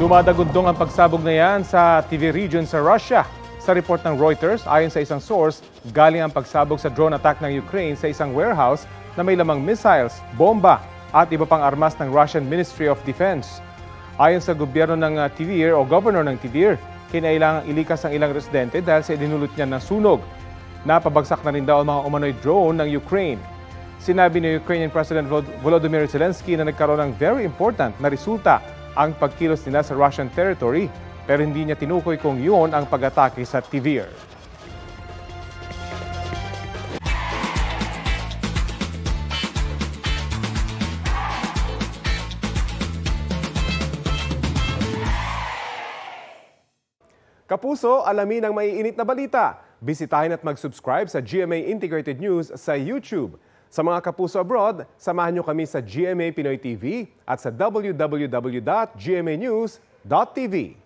Dumadagundong ang pagsabog na yan sa TV region sa Russia. Sa report ng Reuters, ayon sa isang source, galing ang pagsabog sa drone attack ng Ukraine sa isang warehouse na may lamang missiles, bomba at iba pang armas ng Russian Ministry of Defense. Ayon sa gobyerno ng Tver o governor ng Tver, kinailangang ilikas ang ilang residente dahil sa idinulot niya ng sunog. Napabagsak na rin daw ang mga umano'y drone ng Ukraine. Sinabi ni Ukrainian President Volodymyr Zelensky na nagkaroon ng very important na resulta ang pagkilos nila sa Russian territory, pero hindi niya tinukoy kung yun ang pag-atake sa Tver. Kapuso, alamin ang maiinit na balita. Bisitahin at mag-subscribe sa GMA Integrated News sa YouTube. Sa mga kapuso abroad, samahan niyo kami sa GMA Pinoy TV at sa www.gmanews.tv.